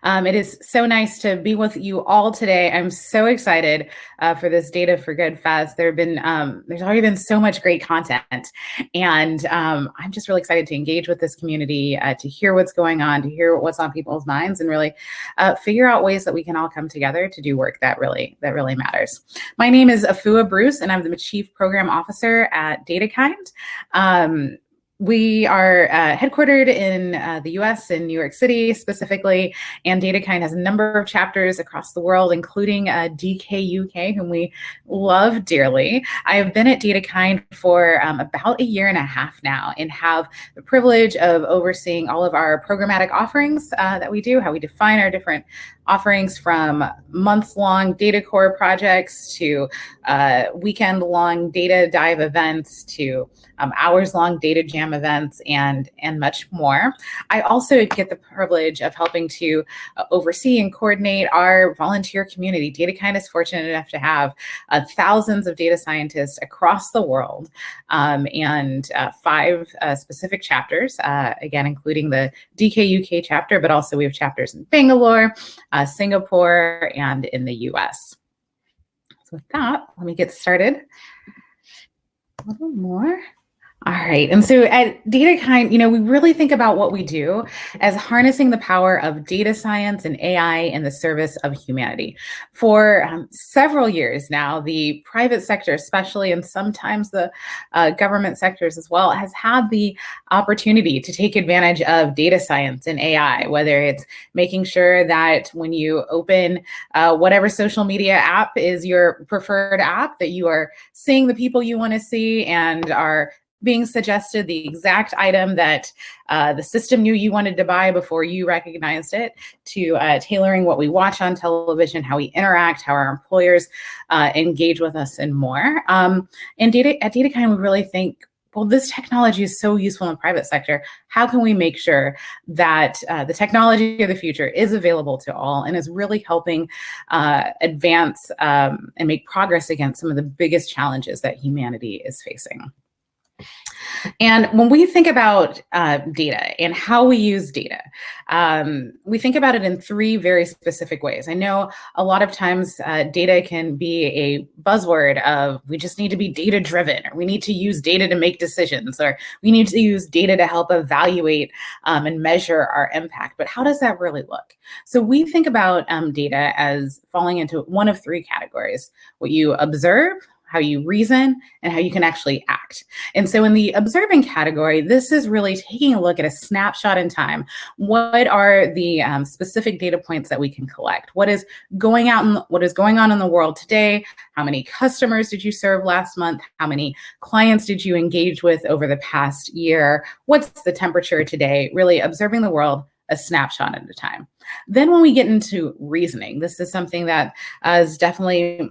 It is so nice to be with you all today. I'm so excited for this Data for Good Fest. There's already been so much great content, and I'm just really excited to engage with this community, to hear what's going on, to hear what's on people's minds, and really figure out ways that we can all come together to do work that really matters. My name is Afua Bruce, and I'm the Chief Program Officer at DataKind. We are headquartered in the US, in New York City specifically, and DataKind has a number of chapters across the world, including DKUK, whom we love dearly. I have been at DataKind for about a year and a half now, and have the privilege of overseeing all of our programmatic offerings that we do, how we define our different offerings, from months-long data core projects to weekend-long data dive events to hours-long data jam events and much more. I also get the privilege of helping to oversee and coordinate our volunteer community. DataKind is fortunate enough to have thousands of data scientists across the world, and 5 specific chapters, again, including the DKUK chapter, but also we have chapters in Bangalore, Singapore, and in the US. So with that, let me get started. A little more. All right, and so at DataKind, we really think about what we do as harnessing the power of data science and AI in the service of humanity. For several years now, the private sector especially, and sometimes the government sectors as well, has had the opportunity to take advantage of data science and AI, whether it's making sure that when you open whatever social media app is your preferred app, that you are seeing the people you want to see and are being suggested the exact item that the system knew you wanted to buy before you recognized it, to tailoring what we watch on television, how we interact, how our employers engage with us, and more. And at DataKind, we really think, well, this technology is so useful in the private sector. How can we make sure that the technology of the future is available to all and is really helping advance and make progress against some of the biggest challenges that humanity is facing? And when we think about data and how we use data, we think about it in 3 very specific ways. I know a lot of times data can be a buzzword of, we just need to be data driven, or we need to use data to make decisions, or we need to use data to help evaluate and measure our impact. But how does that really look? So we think about data as falling into one of 3 categories: what you observe, how you reason, and how you can actually act. And so in the observing category, this is really taking a look at a snapshot in time. What are the specific data points that we can collect? What is going on in the world today? How many customers did you serve last month? How many clients did you engage with over the past year? What's the temperature today? Really observing the world a snapshot at a time. Then when we get into reasoning, this is something that is definitely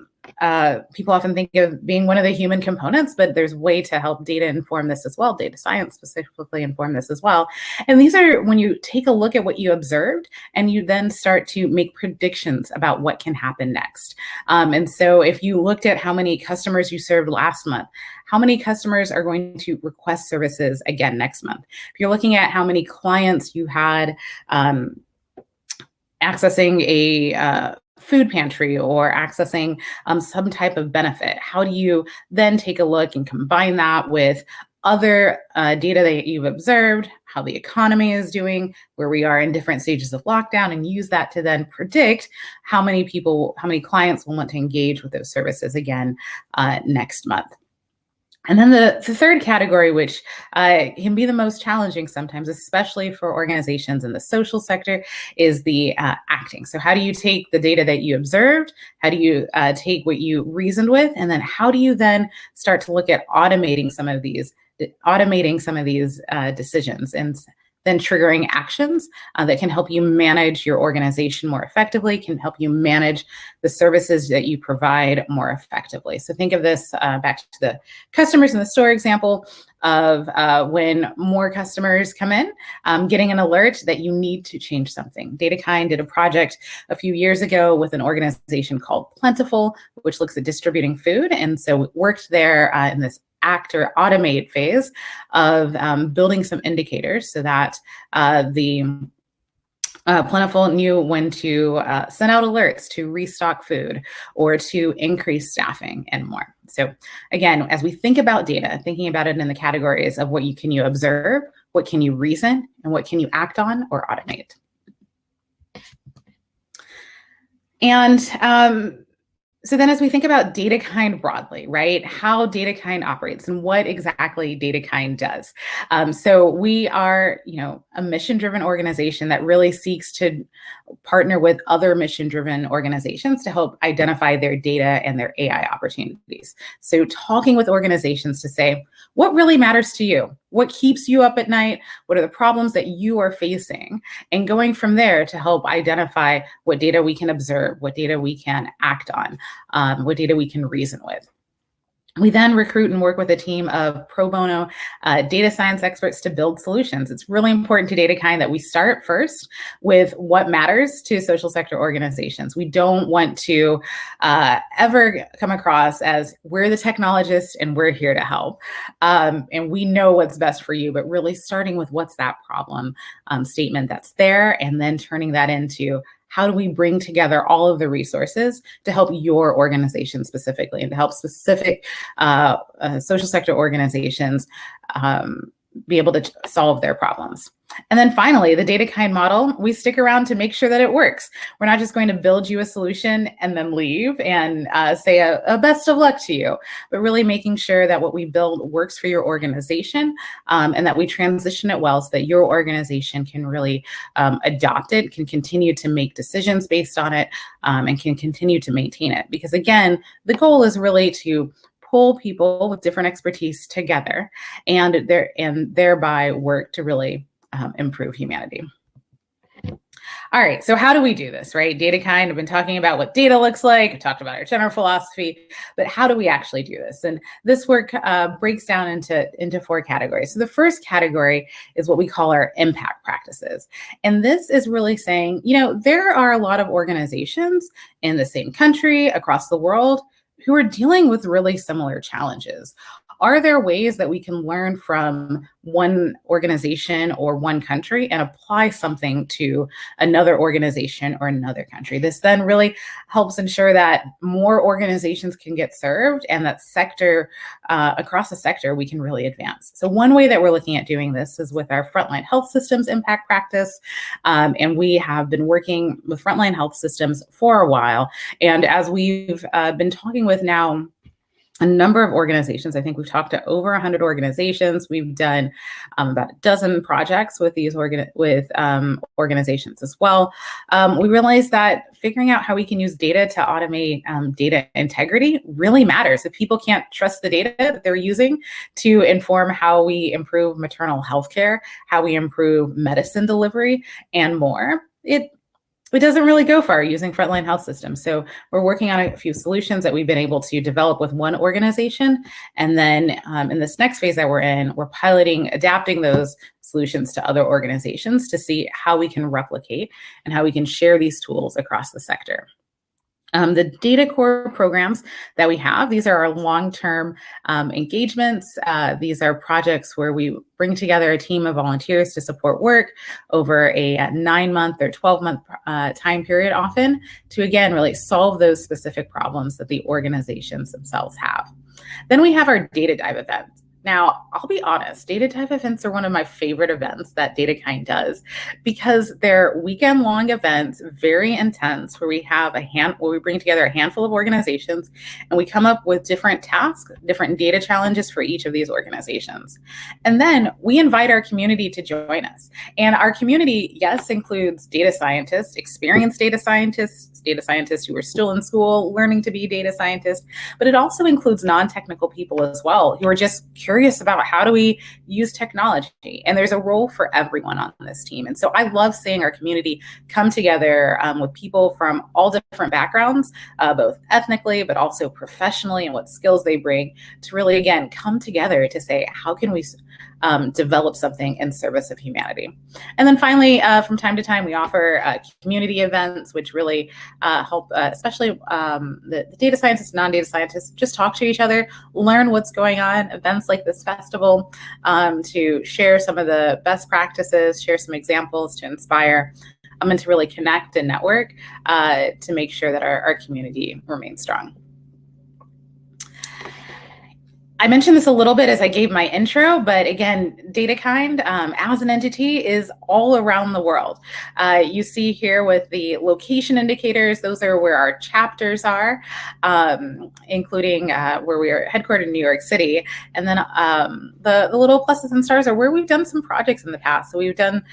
people often think of being one of the human components, but there's a way to help data inform this as well, data science specifically inform this as well. And these are when you take a look at what you observed and you then start to make predictions about what can happen next. And so if you looked at how many customers you served last month, how many customers are going to request services again next month? If you're looking at how many clients you had accessing a food pantry or accessing some type of benefit, how do you then take a look and combine that with other data that you've observed, how the economy is doing, where we are in different stages of lockdown, and use that to then predict how many clients will want to engage with those services again next month? And then the 3rd category, which can be the most challenging sometimes, especially for organizations in the social sector, is the acting. So how do you take the data that you observed? How do you take what you reasoned with? And then how do you then start to look at automating some of these decisions, and then triggering actions that can help you manage your organization more effectively, can help you manage the services that you provide more effectively. So think of this back to the customers in the store example of when more customers come in, getting an alert that you need to change something. DataKind did a project a few years ago with an organization called Plentiful, which looks at distributing food. And so we worked there in this act or automate phase of building some indicators so that the Plentiful knew when to send out alerts to restock food or to increase staffing and more. So again, as we think about data, thinking about it in the categories of what can you observe, what can you reason, and what can you act on or automate. And so then as we think about DataKind broadly, right, how DataKind operates and what exactly DataKind does. So we are, a mission-driven organization that really seeks to partner with other mission-driven organizations to help identify their data and their AI opportunities. So talking with organizations to say, what really matters to you? What keeps you up at night? What are the problems that you are facing? And going from there to help identify what data we can observe, what data we can act on, what data we can reason with. We then recruit and work with a team of pro bono data science experts to build solutions. It's really important to DataKind that we start first with what matters to social sector organizations. We don't want to ever come across as we're the technologists and we're here to help. And we know what's best for you, but really starting with what's that problem statement that's there, and then turning that into how do we bring together all of the resources to help your organization specifically and to help specific social sector organizations be able to solve their problems. And then finally, the DataKind model, we stick around to make sure that it works. We're not just going to build you a solution and then leave and say a best of luck to you, but really making sure that what we build works for your organization and that we transition it well so that your organization can really adopt it, can continue to make decisions based on it, and can continue to maintain it. Because again, the goal is really to pull people with different expertise together and thereby work to really improve humanity. All right, so how do we do this, right? DataKind, I've been talking about what data looks like. I talked about our general philosophy, but how do we actually do this? And this work breaks down into 4 categories. So the first category is what we call our impact practices. And this is really saying, there are a lot of organizations in the same country, across the world, who are dealing with really similar challenges. Are there ways that we can learn from one organization or one country and apply something to another organization or another country? This then really helps ensure that more organizations can get served and that sector, across the sector, we can really advance. So one way that we're looking at doing this is with our frontline health systems impact practice. And we have been working with frontline health systems for a while. And as we've been talking with now a number of organizations. I think we've talked to over 100 organizations. We've done about a dozen projects with these organizations as well. We realized that figuring out how we can use data to automate data integrity really matters. If people can't trust the data that they're using to inform how we improve maternal health care, how we improve medicine delivery, and more, it doesn't really go far using frontline health systems. So we're working on a few solutions that we've been able to develop with one organization. And then in this next phase that we're in, we're piloting, adapting those solutions to other organizations to see how we can replicate and how we can share these tools across the sector. The data core programs that we have, these are our long-term engagements. These are projects where we bring together a team of volunteers to support work over a 9-month or 12-month time period often to, again, really solve those specific problems that the organizations themselves have. Then we have our data dive events. Now, I'll be honest, data dive events are one of my favorite events that DataKind does because they're weekend-long events, very intense, where we bring together a handful of organizations and we come up with different tasks, different data challenges for each of these organizations. And then we invite our community to join us. And our community, yes, includes data scientists, experienced data scientists who are still in school learning to be data scientists, but it also includes non-technical people as well who are just curious about how do we use technology. And there's a role for everyone on this team. And so I love seeing our community come together with people from all different backgrounds, both ethnically, but also professionally, and what skills they bring to really, again, come together to say, how can we develop something in service of humanity? And then finally, from time to time, we offer community events, which really help, especially the data scientists, non-data scientists, just talk to each other, learn what's going on. Events like this festival to share some of the best practices, share some examples to inspire and to really connect and network to make sure that our community remains strong. I mentioned this a little bit as I gave my intro, but again, DataKind as an entity is all around the world. You see here with the location indicators, those are where our chapters are, including where we are headquartered in New York City. And then the little pluses and stars are where we've done some projects in the past. So we've done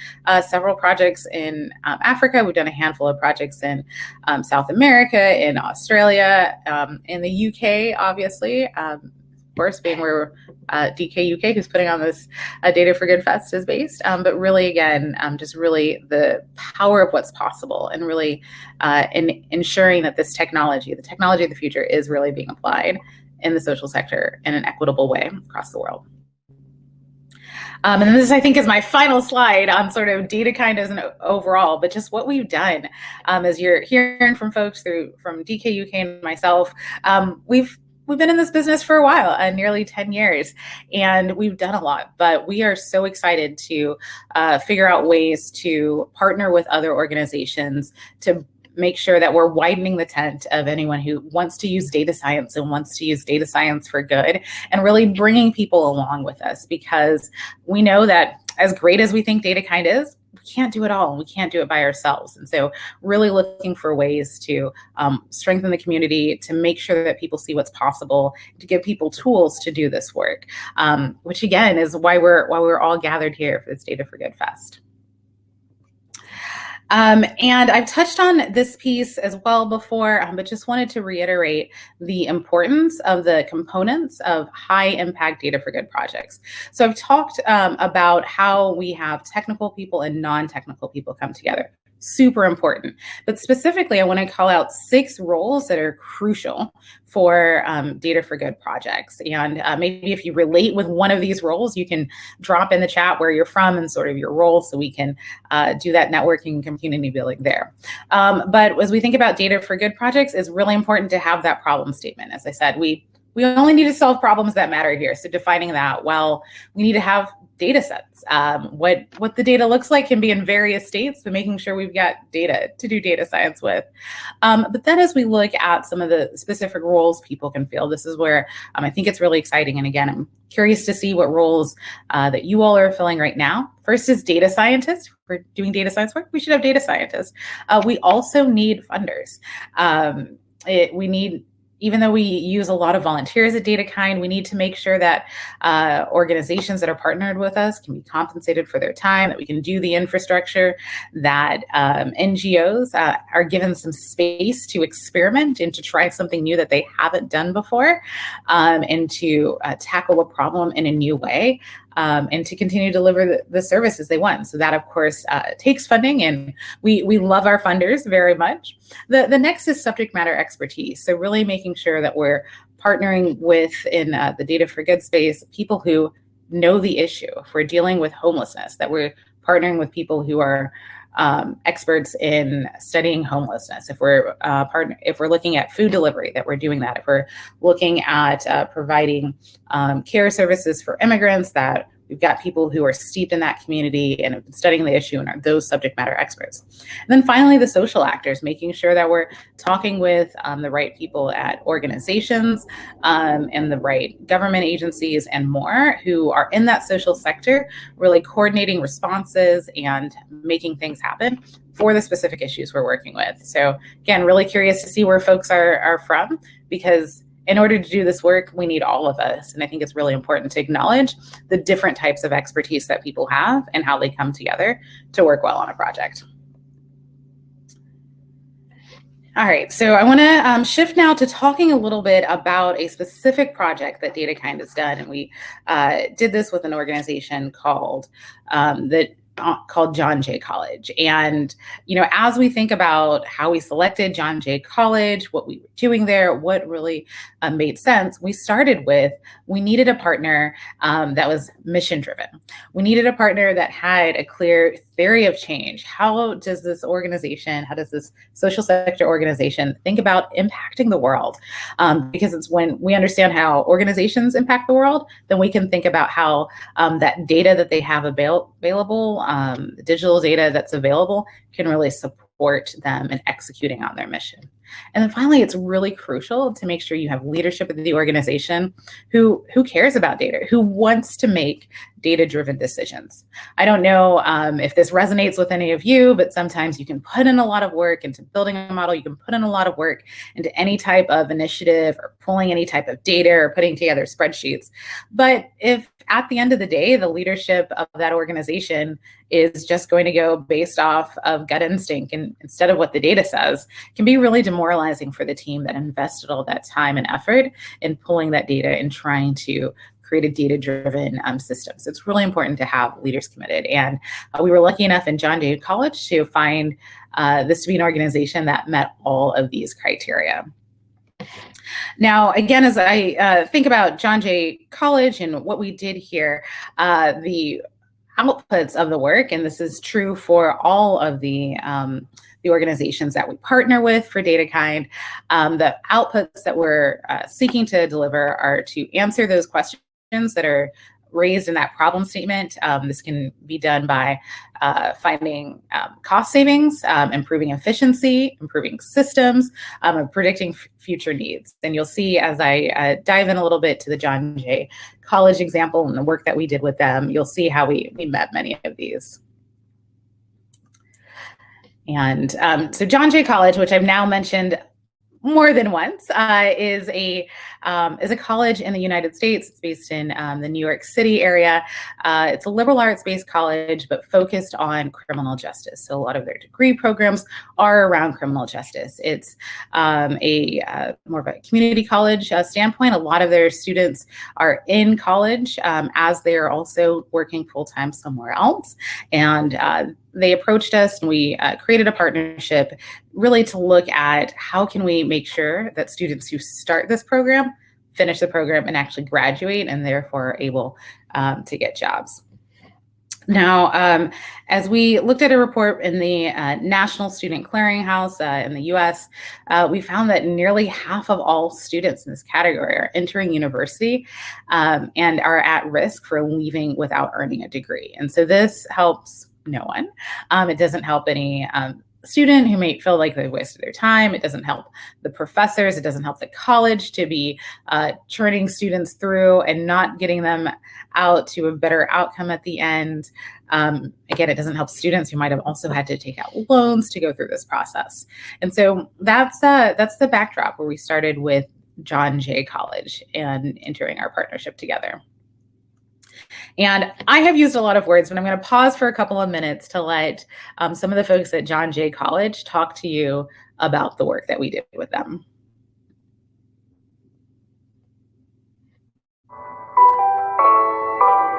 several projects in Africa. We've done a handful of projects in South America, in Australia, in the UK, obviously. Course, being where DK UK, who's putting on this Data for Good Fest, is based. But really, again, just really the power of what's possible, and really in ensuring that this technology, the technology of the future, is really being applied in the social sector in an equitable way across the world. And this, I think, is my final slide on sort of DataKind as an overall, but just what we've done. As you're hearing from folks from DK UK and myself, We've been in this business for a while, nearly 10 years, and we've done a lot, but we are so excited to figure out ways to partner with other organizations to make sure that we're widening the tent of anyone who wants to use data science and wants to use data science for good, and really bringing people along with us, because we know that as great as we think DataKind is, we can't do it all, and we can't do it by ourselves. And so really looking for ways to strengthen the community, to make sure that people see what's possible, to give people tools to do this work, which again is why we're all gathered here for this Data for Good Fest. And I've touched on this piece as well before, but just wanted to reiterate the importance of the components of high impact data for good projects. So I've talked about how we have technical people and non-technical people come together. Super important. But specifically, I want to call out 6 roles that are crucial for Data for Good projects. And maybe if you relate with one of these roles, you can drop in the chat where you're from and sort of your role, so we can do that networking and community building there. But as we think about Data for Good projects, it's really important to have that problem statement. As I said, we only need to solve problems that matter here. So defining that, well, we need to have data sets. What the data looks like can be in various states, but making sure we've got data to do data science with. But then as we look at some of the specific roles people can fill, this is where I think it's really exciting. And again, I'm curious to see what roles that you all are filling right now. First is data scientist. If we're doing data science work, we should have data scientists. We also need funders. We need, even though we use a lot of volunteers at DataKind, we need to make sure that organizations that are partnered with us can be compensated for their time, that we can do the infrastructure, that NGOs are given some space to experiment and to try something new that they haven't done before, and to tackle a problem in a new way. And to continue to deliver the services they want. So that, of course, takes funding, and we love our funders very much. The next is subject matter expertise. So really making sure that we're partnering with, in the Data for Good space, people who know the issue. If we're dealing with homelessness, that we're partnering with people who are experts in studying homelessness. If we're looking at food delivery, that we're doing that. If we're looking at providing care services for immigrants, that we've got people who are steeped in that community and have been studying the issue and are those subject matter experts. And then finally, the social actors, making sure that we're talking with the right people at organizations and the right government agencies and more, who are in that social sector, really coordinating responses and making things happen for the specific issues we're working with. So again, really curious to see where folks are from, because in order to do this work, we need all of us. And I think it's really important to acknowledge the different types of expertise that people have and how they come together to work well on a project. All right, so I want to shift now to talking a little bit about a specific project that DataKind has done. And we did this with an organization called John Jay College. And, as we think about how we selected John Jay College, what we were doing there, what really made sense, we started with, we needed a partner that was mission driven. We needed a partner that had a clear theory of change. How does this organization, how does this social sector organization think about impacting the world? Because it's when we understand how organizations impact the world, then we can think about how that data that they have available, digital data that's available, can really support them in executing on their mission. And then finally, it's really crucial to make sure you have leadership of the organization who cares about data, who wants to make data-driven decisions. I don't know if this resonates with any of you, but sometimes you can put in a lot of work into building a model. You can put in a lot of work into any type of initiative or pulling any type of data or putting together spreadsheets. But if at the end of the day, the leadership of that organization is just going to go based off of gut instinct and instead of what the data says, can be really demoralizing for the team that invested all that time and effort in pulling that data and trying to create a data-driven system. So it's really important to have leaders committed. And we were lucky enough in John Jay College to find this to be an organization that met all of these criteria. Now, again, as I think about John Jay College and what we did here, the outputs of the work, and this is true for all of the organizations that we partner with for DataKind, the outputs that we're seeking to deliver are to answer those questions that are raised in that problem statement. This can be done by finding cost savings, improving efficiency, improving systems, and predicting future needs. And you'll see as I dive in a little bit to the John Jay College example and the work that we did with them, you'll see how we met many of these. And so John Jay College, which I've now mentioned more than once, is a college in the United States. It's based in the New York City area. It's a liberal arts-based college, but focused on criminal justice. So a lot of their degree programs are around criminal justice. It's more of a community college standpoint. A lot of their students are in college as they are also working full-time somewhere else. And they approached us and we created a partnership really to look at how can we make sure that students who start this program finish the program and actually graduate and therefore are able to get jobs. Now, as we looked at a report in the National Student Clearinghouse in the US, we found that nearly half of all students in this category are entering university and are at risk for leaving without earning a degree. And so this helps no one. It doesn't help any student who may feel like they've wasted their time. It doesn't help the professors. It doesn't help the college to be churning students through and not getting them out to a better outcome at the end. Again, it doesn't help students who might have also had to take out loans to go through this process. And so that's the backdrop where we started with John Jay College and entering our partnership together. And I have used a lot of words, but I'm going to pause for a couple of minutes to let some of the folks at John Jay College talk to you about the work that we did with them.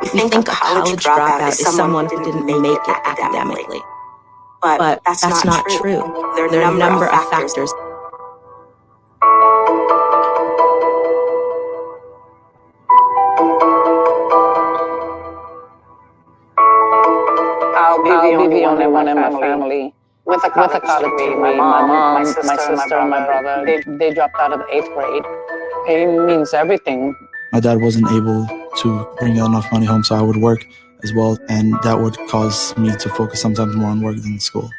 We think a college dropout is someone who didn't make it academically. But that's not true. There are a number of factors. I'll be the only one in my family with a college degree. My mom, my sister, and my brother, they dropped out of the 8th grade. Pain means everything. My dad wasn't able to bring enough money home, so I would work as well, and that would cause me to focus sometimes more on work than school.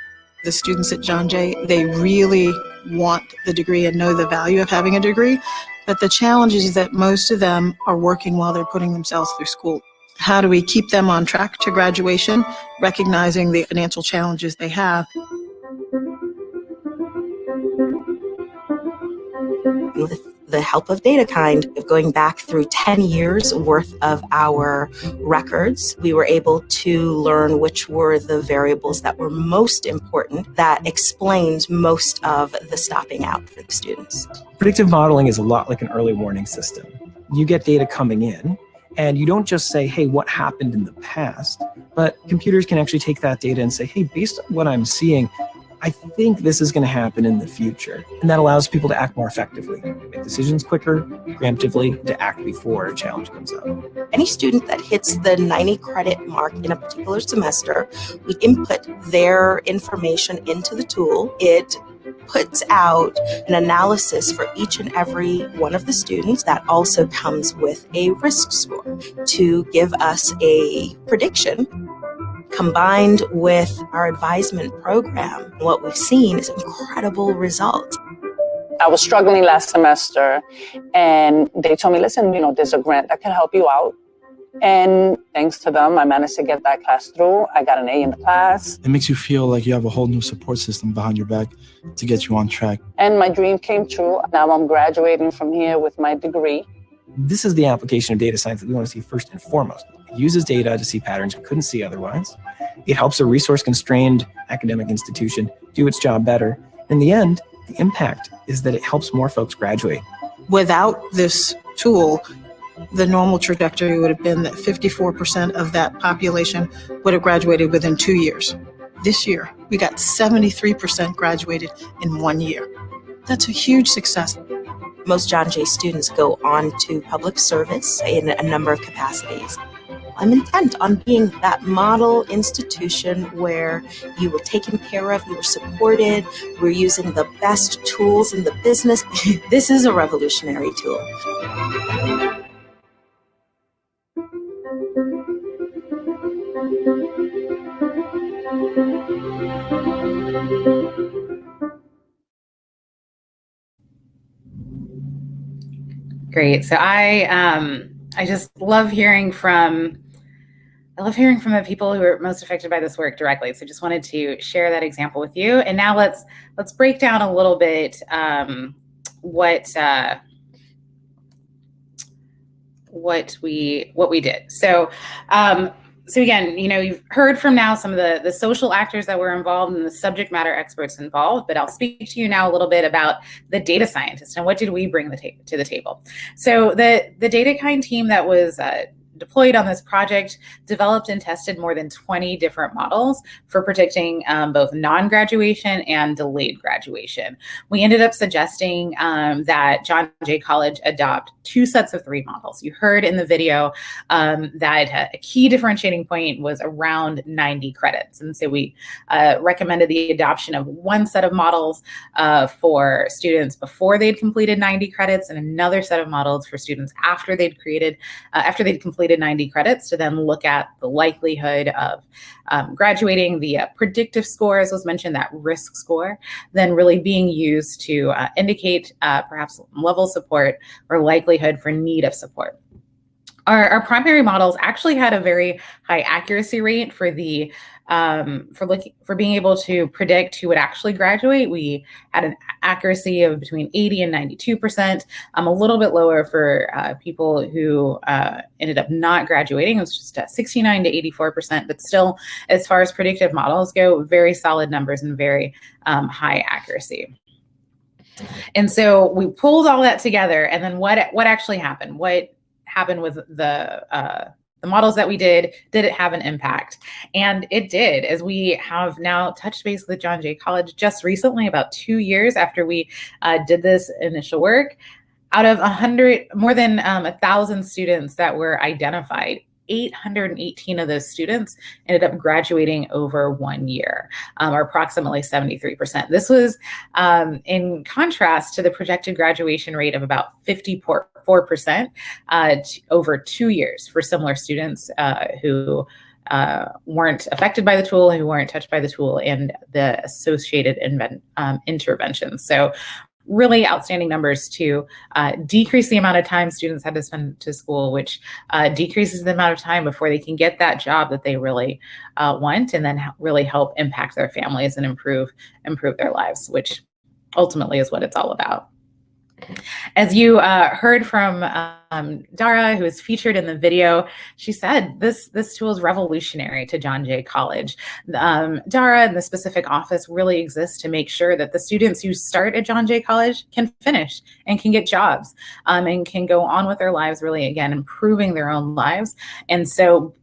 The students at John Jay, they really want the degree and know the value of having a degree, but the challenge is that most of them are working while they're putting themselves through school. How do we keep them on track to graduation, recognizing the financial challenges they have? With the help of DataKind, of going back through 10 years worth of our records, we were able to learn which were the variables that were most important that explains most of the stopping out for the students. Predictive modeling is a lot like an early warning system. You get data coming in, and you don't just say, hey, what happened in the past? But computers can actually take that data and say, hey, based on what I'm seeing, I think this is going to happen in the future. And that allows people to act more effectively. make decisions quicker, preemptively, to act before a challenge comes up. Any student that hits the 90 credit mark in a particular semester, we input their information into the tool. It puts out an analysis for each and every one of the students that also comes with a risk score to give us a prediction. Combined with our advisement program, what we've seen is incredible results. I was struggling last semester and they told me, listen, there's a grant that can help you out. And thanks to them, I managed to get that class through. I got an A in the class. It makes you feel like you have a whole new support system behind your back to get you on track. And my dream came true. Now I'm graduating from here with my degree. This is the application of data science that we want to see first and foremost. It uses data to see patterns we couldn't see otherwise. It helps a resource-constrained academic institution do its job better. In the end, the impact is that it helps more folks graduate. Without this tool, the normal trajectory would have been that 54% of that population would have graduated within 2 years. This year, we got 73% graduated in 1 year. That's a huge success. Most John Jay students go on to public service in a number of capacities. I'm intent on being that model institution where you were taken care of, you were supported, we're using the best tools in the business. This is a revolutionary tool. Great. So I just love hearing from the people who are most affected by this work directly. So just wanted to share that example with you. And now let's break down a little bit what we did. So again, you've heard from now some of the social actors that were involved and the subject matter experts involved, but I'll speak to you now a little bit about the data scientists and what did we bring to the table. So the DataKind team that was deployed on this project developed and tested more than 20 different models for predicting both non-graduation and delayed graduation. We ended up suggesting that John Jay College adopt 2 sets of 3 models. You heard in the video that a key differentiating point was around 90 credits. And so we recommended the adoption of 1 set of models for students before they'd completed 90 credits and another set of models for students after they'd completed 90 credits to then look at the likelihood of graduating. The predictive score, as was mentioned, that risk score, then really being used to indicate perhaps level support or likelihood for need of support. Our primary models actually had a very high accuracy rate for the for being able to predict who would actually graduate. We had an accuracy of between 80 and 92%, a little bit lower for people who ended up not graduating. It was just 69 to 84%, but still, as far as predictive models go, very solid numbers and very high accuracy. And so we pulled all that together, and then what actually happened? What happened with the models that we did it have an impact? And it did, as we have now touched base with John Jay College just recently, about 2 years after we did this initial work. Out of more than 1,000 students that were identified, 818 of those students ended up graduating over 1 year, or approximately 73%. This was in contrast to the projected graduation rate of about 54% over 2 years for similar students who weren't affected by the tool, who weren't touched by the tool, and the associated interventions. So really outstanding numbers to decrease the amount of time students had to spend to school, which decreases the amount of time before they can get that job that they really want, and then really help impact their families and improve their lives, which ultimately is what it's all about. As you heard from Dara, who was featured in the video, she said this tool is revolutionary to John Jay College. Dara and the specific office really exists to make sure that the students who start at John Jay College can finish and can get jobs and can go on with their lives, really, again, improving their own lives. And so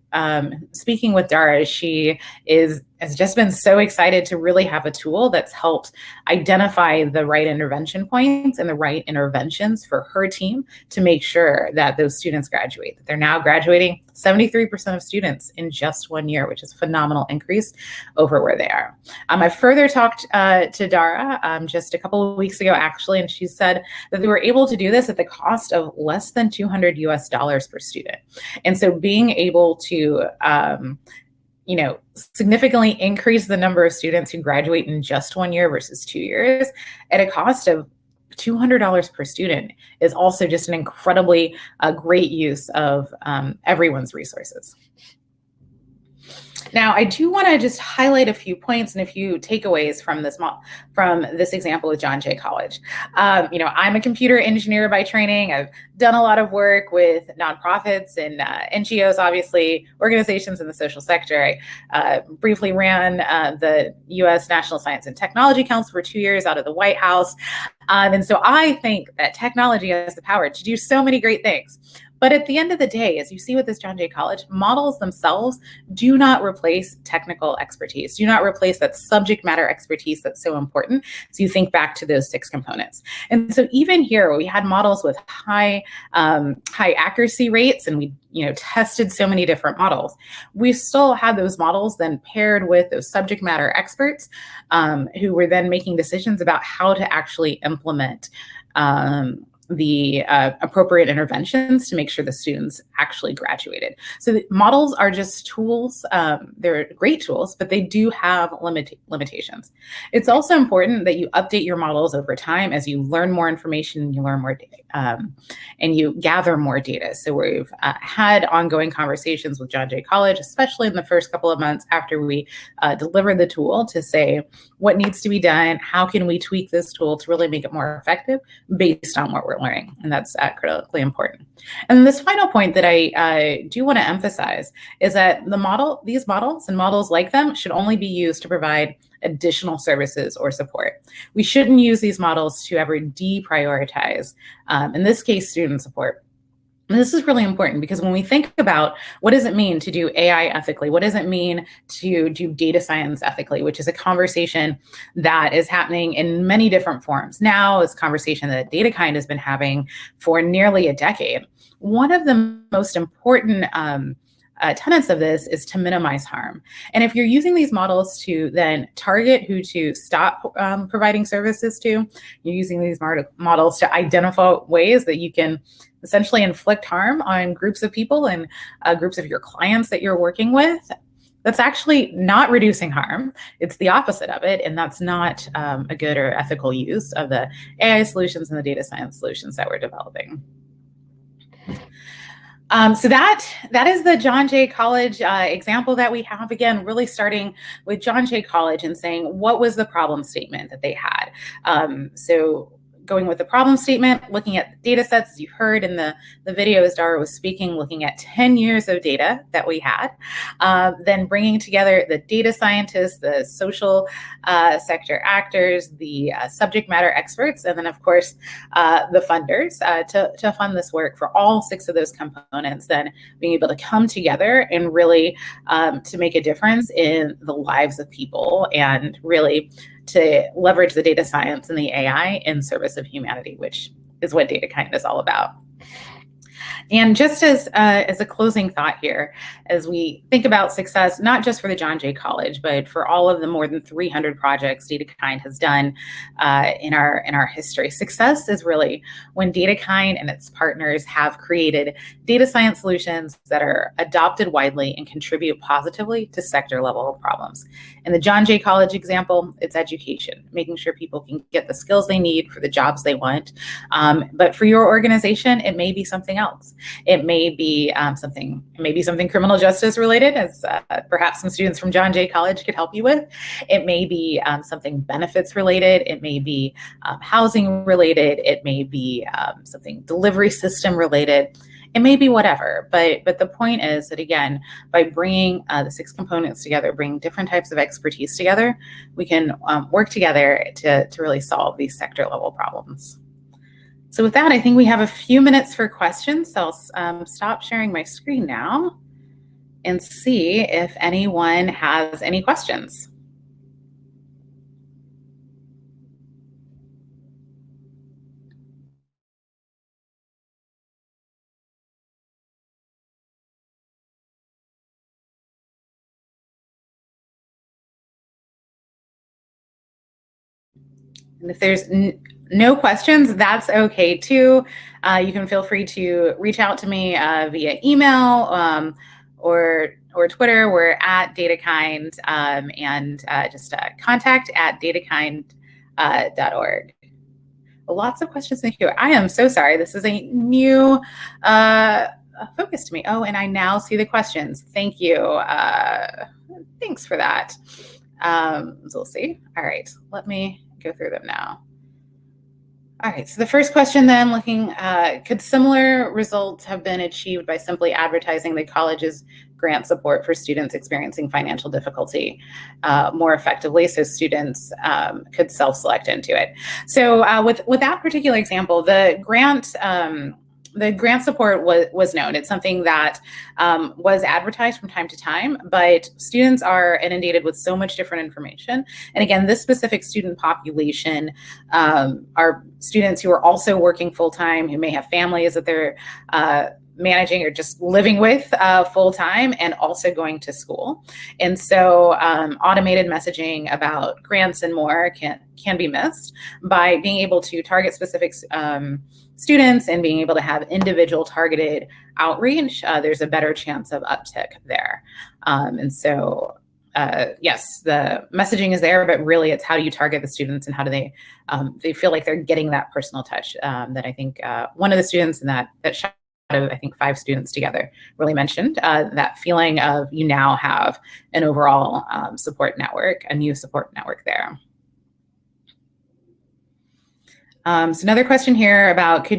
speaking with Dara, she is has just been so excited to really have a tool that's helped identify the right intervention points and the right interventions for her team to make sure that those students graduate. They're now graduating 73% of students in just 1 year, which is a phenomenal increase over where they are. I further talked to Dara just a couple of weeks ago, actually, and she said that they were able to do this at the cost of less than $200 US per student. And so being able to significantly increase the number of students who graduate in just 1 year versus 2 years at a cost of $200 per student is also just an incredibly great use of everyone's resources. Now, I do want to just highlight a few points and a few takeaways from this example with John Jay College. I'm a computer engineer by training. I've done a lot of work with nonprofits and NGOs, obviously, organizations in the social sector. I briefly ran the U.S. National Science and Technology Council for 2 years out of the White House. And so I think that technology has the power to do so many great things. But at the end of the day, as you see with this John Jay College, models themselves do not replace technical expertise, do not replace that subject matter expertise that's so important. So you think back to those 6 components. And so even here, we had models with high accuracy rates, and we tested so many different models. We still had those models then paired with those subject matter experts who were then making decisions about how to actually implement the appropriate interventions to make sure the students actually graduated. So the models are just tools. They're great tools, but they do have limitations. It's also important that you update your models over time as you learn more information and you learn more data, and you gather more data. So we've had ongoing conversations with John Jay College, especially in the first couple of months after we delivered the tool, to say what needs to be done, how can we tweak this tool to really make it more effective based on what we're learning, and that's critically important. And this final point that I do want to emphasize is that these models and models like them should only be used to provide additional services or support. We shouldn't use these models to ever deprioritize, in this case, student support. And this is really important because when we think about what does it mean to do AI ethically, what does it mean to do data science ethically, which is a conversation that is happening in many different forms. Now it's a conversation that DataKind has been having for nearly a decade. One of the most important tenets of this is to minimize harm. And if you're using these models to then target who to stop providing services to, you're using these models to identify ways that you can essentially inflict harm on groups of people and groups of your clients that you're working with, that's actually not reducing harm. It's the opposite of it. And that's not a good or ethical use of the AI solutions and the data science solutions that we're developing. So that is the John Jay College example that we have. Again, really starting with John Jay College and saying, what was the problem statement that they had? So going with the problem statement, looking at data sets, as you heard in the video as Dara was speaking, looking at 10 years of data that we had, then bringing together the data scientists, the social sector actors, the subject matter experts, and then of course, the funders to fund this work for all 6 of those components, then being able to come together and really to make a difference in the lives of people and really to leverage the data science and the AI in service of humanity, which is what DataKind is all about. And just as a closing thought here, as we think about success, not just for the John Jay College, but for all of the more than 300 projects DataKind has done in our history, success is really when DataKind and its partners have created data science solutions that are adopted widely and contribute positively to sector level problems. In the John Jay College example, it's education, making sure people can get the skills they need for the jobs they want. But for your organization, it may be something else. It may be something criminal justice related, as perhaps some students from John Jay College could help you with. It may be something benefits related. It may be housing related. It may be something delivery system related. It may be whatever, but the point is that, again, by bringing the 6 components together, bringing different types of expertise together, we can work together to really solve these sector level problems. So with that, I think we have a few minutes for questions. So I'll stop sharing my screen now and see if anyone has any questions. And if there's no questions, that's okay too. You can feel free to reach out to me via email or Twitter. We're at DataKind, and just contact at datakind.org. Lots of questions in here. I am so sorry. This is a new focus to me. Oh, and I now see the questions. Thank you. Thanks for that. So we'll see. All right, let me go through them now. All right, so the first question then, looking, could similar results have been achieved by simply advertising the college's grant support for students experiencing financial difficulty more effectively, so students could self-select into it? So with that particular example, the grant support was known. It's something that was advertised from time to time, but students are inundated with so much different information. And again, this specific student population are students who are also working full-time, who may have families that they're managing or just living with full-time, and also going to school. And so automated messaging about grants and more can be missed by being able to target specific students and being able to have individual targeted outreach. There's a better chance of uptick there. And so yes, the messaging is there, but really it's how do you target the students and how do they feel like they're getting that personal touch that I think one of the students in that shot of, I think, 5 students together really mentioned that feeling of you now have an overall support network, a new support network there. So another question here about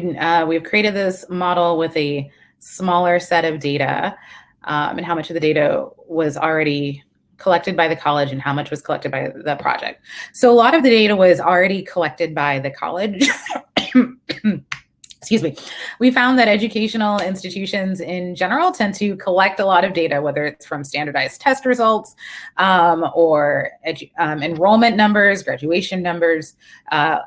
we've created this model with a smaller set of data and how much of the data was already collected by the college and how much was collected by the project. So a lot of the data was already collected by the college. Excuse me. We found that educational institutions in general tend to collect a lot of data, whether it's from standardized test results or enrollment numbers, graduation numbers.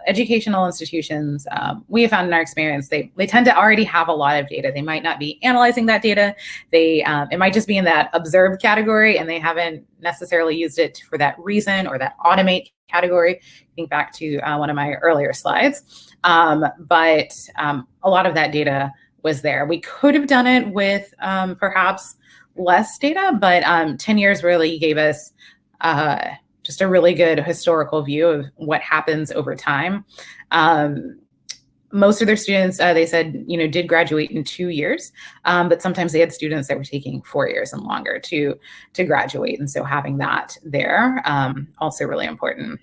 Educational institutions, we have found in our experience, they tend to already have a lot of data. They might not be analyzing that data. It might just be in that observed category, and they haven't necessarily used it for that reason or that automate category. Think back to one of my earlier slides. But a lot of that data was there. We could have done it with perhaps less data, but 10 years really gave us just a really good historical view of what happens over time. Most of their students, they said, did graduate in 2 years, but sometimes they had students that were taking 4 years and longer to graduate. And so having that there, also really important.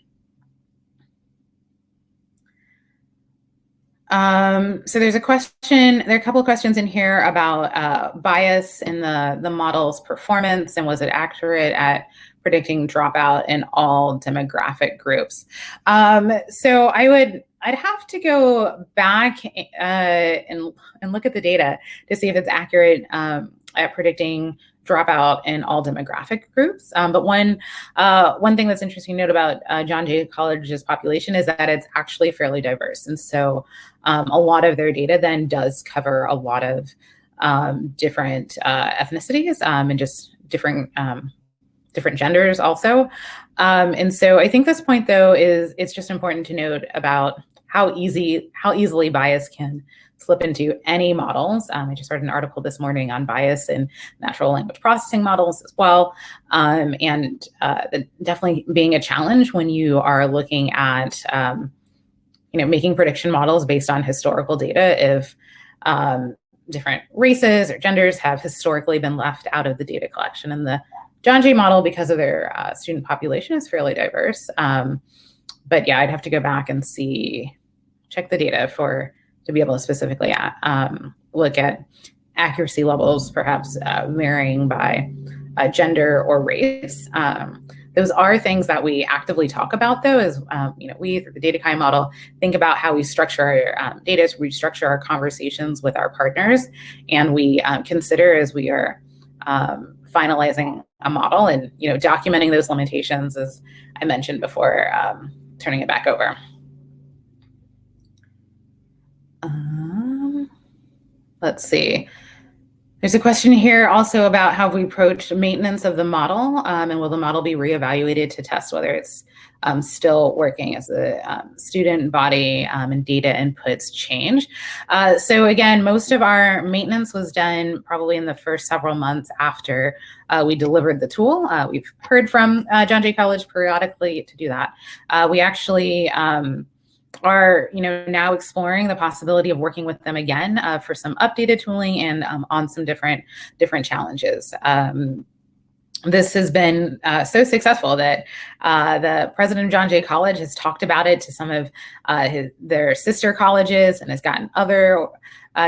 So there are a couple of questions in here about bias in the model's performance, and was it accurate at predicting dropout in all demographic groups? So I'd have to go back and look at the data to see if it's accurate at predicting dropout in all demographic groups. But one thing that's interesting to note about John Jay College's population is that it's actually fairly diverse. And so a lot of their data then does cover a lot of different ethnicities and just different genders also. And so I think this point, though, it's just important to note about how easily bias can slip into any models. I just read an article this morning on bias in natural language processing models as well. And definitely being a challenge when you are looking at making prediction models based on historical data if different races or genders have historically been left out of the data collection. And the John Jay model, because of their student population, is fairly diverse. But yeah, I'd have to go back and check the data to be able to specifically look at accuracy levels, perhaps varying by gender or race. Those are things that we actively talk about, though, as we, through the DataKind model, think about how we structure our data, we structure our conversations with our partners, and we consider as we are finalizing a model and, documenting those limitations, as I mentioned before, turning it back over. Let's see. There's a question here also about how we approach maintenance of the model, and will the model be reevaluated to test whether it's still working as the student body and data inputs change. So again, most of our maintenance was done probably in the first several months after we delivered the tool. We've heard from John Jay College periodically to do that. We actually are now exploring the possibility of working with them again for some updated tooling and on some different challenges. This has been so successful that the president of John Jay College has talked about it to some of their sister colleges, and has gotten other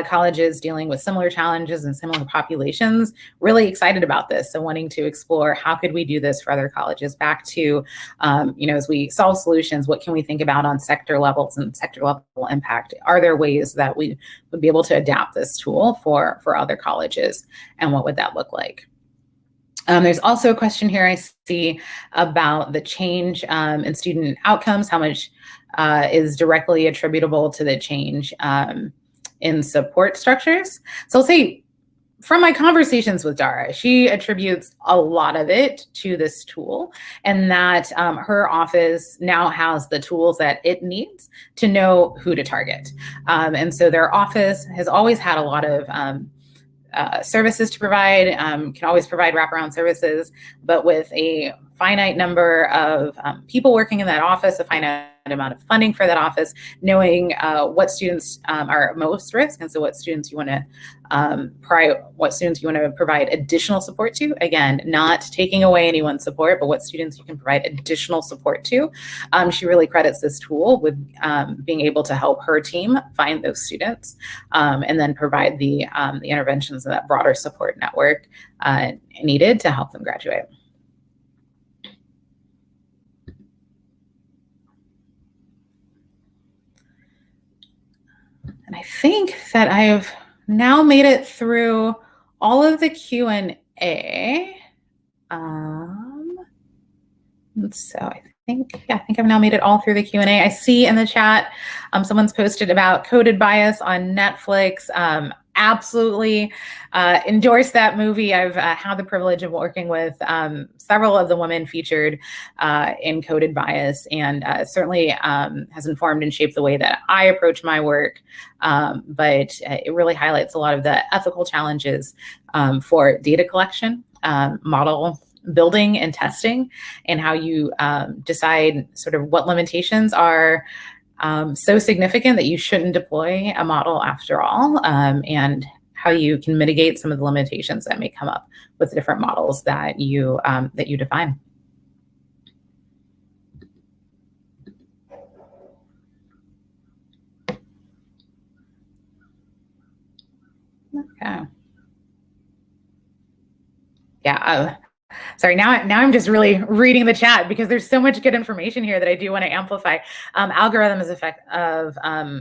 colleges dealing with similar challenges and similar populations really excited about this. So wanting to explore how could we do this for other colleges, back to, as we solve solutions, what can we think about on sector levels and sector level impact? Are there ways that we would be able to adapt this tool for other colleges, and what would that look like? There's also a question here I see about the change in student outcomes, how much is directly attributable to the change in support structures. So I'll say, from my conversations with Dara, she attributes a lot of it to this tool, and that her office now has the tools that it needs to know who to target. And so their office has always had a lot of services to provide, can always provide wraparound services, but with a finite number of people working in that office, a finite amount of funding for that office, knowing what students are most risk, and so what students you want to provide additional support to. Again, not taking away anyone's support, but what students you can provide additional support to. She really credits this tool with being able to help her team find those students, and then provide the interventions in that broader support network needed to help them graduate. And I think that I have now made it through all of the Q&A. So I think I've now made it all through the Q&A. I see in the chat someone's posted about Coded Bias on Netflix. Absolutely endorse that movie. I've had the privilege of working with several of the women featured in Coded Bias, and certainly has informed and shaped the way that I approach my work. But it really highlights a lot of the ethical challenges for data collection, model building and testing, and how you decide sort of what limitations are so significant that you shouldn't deploy a model after all, and how you can mitigate some of the limitations that may come up with different models that you define. Okay. Yeah. Sorry, now I'm just really reading the chat because there's so much good information here that I do want to amplify. Algorithm as Effect of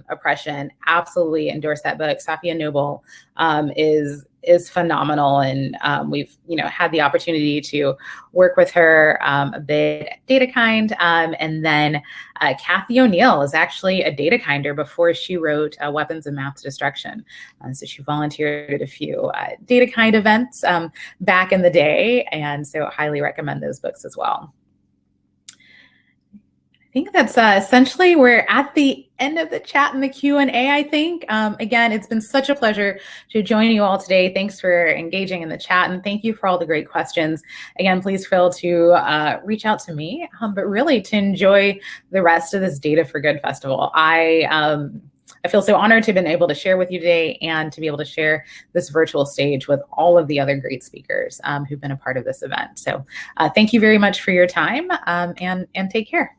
Oppression, absolutely endorse that book. Safiya Noble is phenomenal, and we've had the opportunity to work with her a bit at DataKind, and then Kathy O'Neill is actually a DataKinder before she wrote Weapons of Mass Destruction. So she volunteered at a few DataKind events back in the day, and so highly recommend those books as well. I think that's essentially, we're at the end of the chat and the Q&A, I think. Again, it's been such a pleasure to join you all today. Thanks for engaging in the chat, and thank you for all the great questions. Again, please feel to reach out to me, but really to enjoy the rest of this Data for Good Festival. I feel so honored to have been able to share with you today, and to be able to share this virtual stage with all of the other great speakers who've been a part of this event. So thank you very much for your time, and take care.